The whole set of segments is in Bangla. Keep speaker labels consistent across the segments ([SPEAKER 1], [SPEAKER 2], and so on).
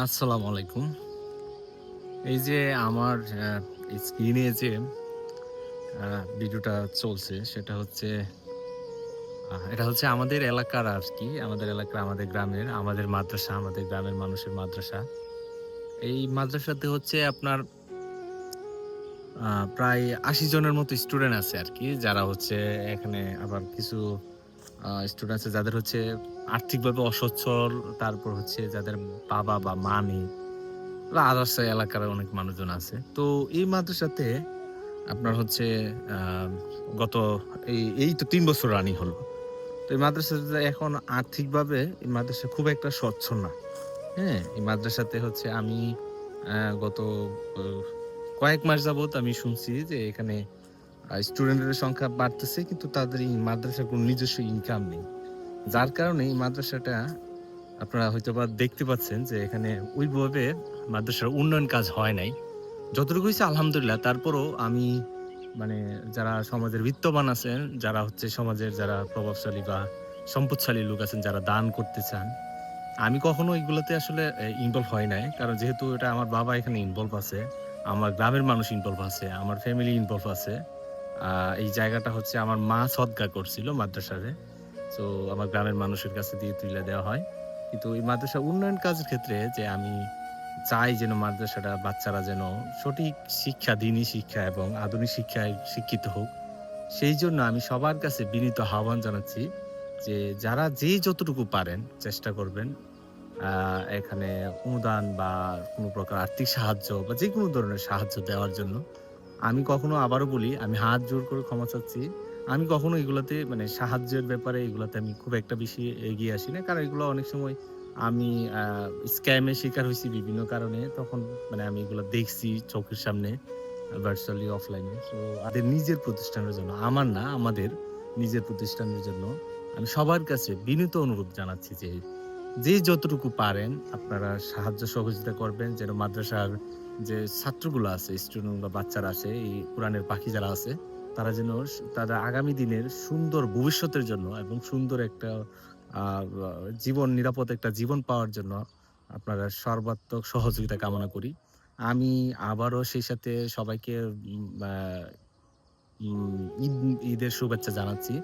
[SPEAKER 1] আসসালামু আলাইকুম। এই যে আমার স্ক্রিনে যে ভিডিওটা চলছে সেটা হচ্ছে এটা হচ্ছে আমাদের এলাকার আরকি। আমাদের এলাকার, আমাদের গ্রামের, আমাদের মাদ্রাসা, আমাদের গ্রামের মানুষের মাদ্রাসা। এই মাদ্রাসাতে হচ্ছে আপনার আ প্রায় ৮০ জনের মতো স্টুডেন্ট আছে আরকি। যারা হচ্ছে এখানে আবার কিছু স্টুডেন্ট আছে যাদের হচ্ছে আর্থিকভাবে অসচ্ছল, তারপর হচ্ছে যাদের বাবা বা মা নেই। বা আদার্স এলাকার অনেক মানুষজন আছে। তো এই মাদ্রাসাতে আপনার হচ্ছে আ গত এই তো ৩ বছর রানিং হলো। তো এই মাদ্রাসাতে এখন আর্থিকভাবে এই মাদ্রাসা খুব একটা সচ্ছল না। হ্যাঁ? এই মাদ্রাসাতে হচ্ছে আমি গত অ কয়েক মাস যাবৎ আমি শুনছি যে এখানে স্টুডেন্টের সংখ্যা বাড়তেছে কিন্তু তাদের এই মাদ্রাসার কোনো নিজস্ব ইনকাম নেই। যার কারণে এই মাদ্রাসাটা আপনারা হয়তোবা দেখতে পাচ্ছেন যে এখানে ওইভাবে মাদ্রাসার উন্নয়ন কাজ হয় নাই। যতটুকু হইছে আলহামদুলিল্লাহ। তারপরও আমি মানে যারা সমাজের বিত্তবান আছেন, যারা হচ্ছে সমাজের যারা প্রভাবশালী বা সম্পদশালী লোক আছেন যারা দান করতে চান, আমি কখনো এগুলাতে আসলে ইনভলভ হই নাই। কারণ যেহেতু এটা আমার বাবা এখানে ইনভলভ আছে, আমার গ্রামের মানুষ ইনভলভ আছে, আমার ফ্যামিলি ইনভলভ আছে। আ এই জায়গাটা হচ্ছে আমার মা সদকা করছিল মাদ্রাসারে। সো আমার গ্রামের মানুষের কাছে দিয়ে তুইলা দেওয়া হয়। কিন্তু এই মাদ্রাসা উন্নয়ন কাজের ক্ষেত্রে যে আমি চাই যেন মাদ্রাসাটা বাচ্চারা যেন সঠিক শিক্ষা, দ্বীনি শিক্ষা এবং আধুনিক শিক্ষায় শিক্ষিত হোক। সেইজন্য আমি সবার কাছে বিনীত আহ্বান জানাচ্ছি যে, যারা যে যতটুকু পারেন চেষ্টা করবেন আ এখানে অনুদান বা কোনো প্রকার আর্থিক সাহায্য বা যেকোনো ধরনের সাহায্য দেওয়ার জন্য। আমি কখনো আবারও বলি, আমি হাত জোড় করে ক্ষমা চাচ্ছি। আমি কখনো এগুলাতে মানে সাহায্যের ব্যাপারে এগুলাতে আমি খুব একটা বেশি এগিয়ে আসি না। কারণ এগুলো অনেক সময় আমি আ স্ক্যাম এর শিকার হইছি বিভিন্ন কারণে। তখন মানে আমি এগুলা দেখছি চোখের সামনে ভার্চুয়ালি অফলাইনে। সো আমাদের নিজের প্রতিষ্ঠানের জন্য, আমার না আমাদের নিজের প্রতিষ্ঠানের জন্য আমি সবার কাছে বিনীত অনুরোধ জানাচ্ছি যে, যে যতটুকু পারেন আপনারা সাহায্য সহযোগিতা করবেন যেন মাদ্রাসার যে ছাত্রগুলো আছে, স্টুডেন্ট বা বাচ্চারা আছে, এই কোরআনের পাখি যারা আছে, তারা যেন তারা আগামী দিনের সুন্দর ভবিষ্যতের জন্য এবং সুন্দর একটা আ বা জীবন নিরাপদ একটা জীবন পাওয়ার জন্য আপনারা সর্বাত্মক সহযোগিতা কামনা করি। আমি আবারও সেই সাথে সবাইকে উম আ উম ঈদ ঈদের শুভেচ্ছা জানাচ্ছি।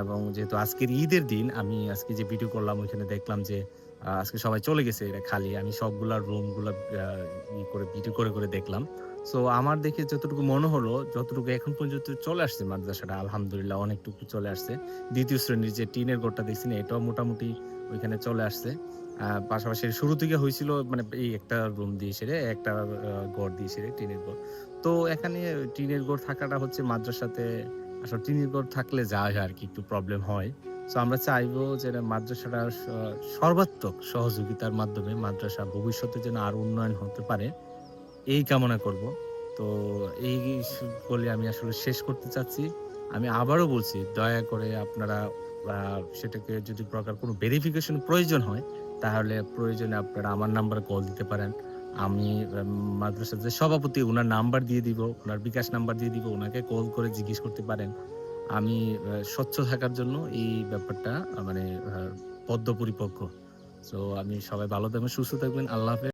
[SPEAKER 1] এবং যেহেতু আজকের ঈদের দিন আমি আজকে যে ভিডিও করলাম ওইখানে দেখলাম যে আজকে সবাই চলে গেছে এটা খালি। আমি সবগুলা রুমগুলা আ করে ভিডিও করে দেখলাম। সো আমার দেখে যতটুকু মনে হলো, যতটুকু এখন পর্যন্ত চলে আসছে মাদ্রাসাটা আলহামদুলিল্লাহ অনেকটুকু চলে আসছে। ২য় শ্রেণীর যে টিনের ঘরটা দেখছেন এটাও মোটামুটি ওইখানে চলে আসছে। পাশাপাশি শুরু থেকে হইছিল মানে এই একটা রুম দিয়ে সেরে একটা ঘর দিয়ে সেরে টিনের ঘর। তো এখানে টিনের ঘর থাকাটা হচ্ছে মাদ্রাসাতে আসলে টিনের ঘর থাকলে যা হয় আরকি একটু প্রবলেম হয়। সো আমরা চাইবো যে মাদ্রাসাটা সর্বাত্মক সহযোগিতার মাধ্যমে মাদ্রাসা ভবিষ্যতে যেন আরো উন্নয়ন হতে পারে, এই কামনা করব। তো এই বলে আমি আসলে শেষ করতে চাচ্ছি। আমি আবারও বলছি দয়া করে আপনারা আ সেটাকে যদি প্রকার কোনো ভেরিফিকেশন প্রয়োজন হয়, তাহলে প্রয়োজনে আপনারা আমার নাম্বারে কল দিতে পারেন। আমি মাদ্রাসার যে সভাপতি উনার নাম্বার দিয়ে দিব, উনার বিকাশ নাম্বার দিয়ে দিব। উনাকে কল করে জিজ্ঞেস করতে পারেন। আমি স্বচ্ছ থাকার জন্য এই ব্যাপারটা মানে বদ্ধপরিপক্ক। সো আমি সবাই ভালো থাকবেন, সুস্থ থাকবেন। আল্লাহ হাফেজ।